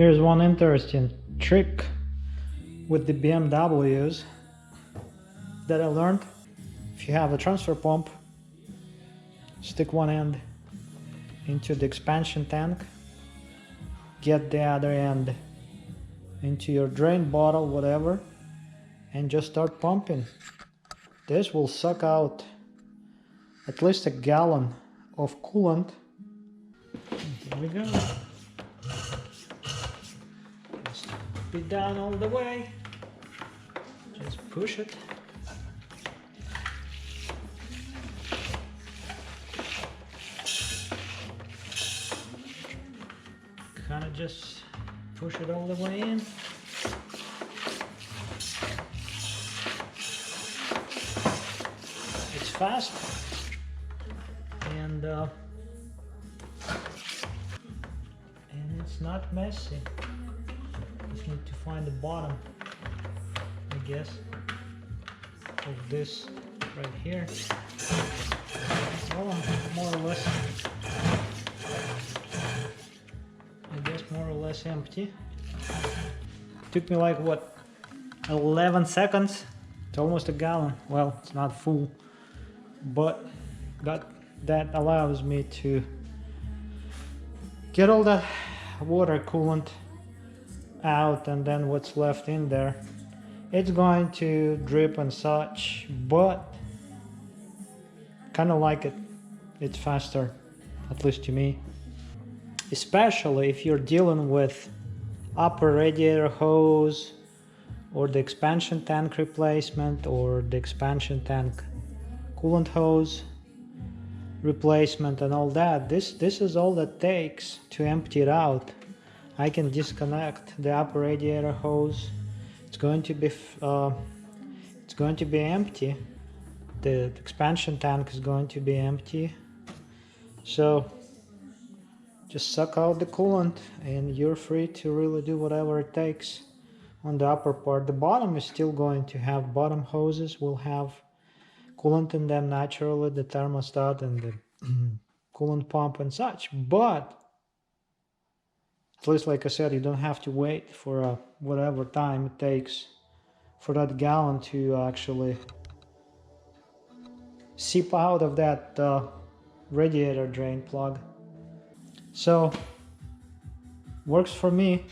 Here's one interesting trick with the BMWs that I learned. If you have a transfer pump, stick one end into the expansion tank, get the other end into your drain bottle, whatever, and just start pumping. This will suck out at least a gallon of coolant. Here we go. Just put it down all the way. Just push it. Kind of just push it all the way in. It's fast and it's not messy. Just need to find the bottom, I guess, of this right here. Well, more or less, more or less empty. Took me like what, 11 seconds. It's almost a gallon. Well, it's not full, but that allows me to get all that water coolant out, and then what's left in there, it's going to drip and such, but kind of like it. It's faster, at least to me. Especially if you're dealing with upper radiator hose or the expansion tank replacement or the expansion tank coolant hose replacement and all that. This is all that takes to empty it out. I can disconnect the upper radiator hose. It's going to be empty. The expansion tank is going to be empty. So just suck out the coolant and you're free to really do whatever it takes on the upper part. The bottom is still going to have, bottom hoses will have coolant in them naturally, the thermostat and the coolant pump and such, but at least, like I said, you don't have to wait for whatever time it takes for that gallon to actually seep out of that radiator drain plug. So works for me.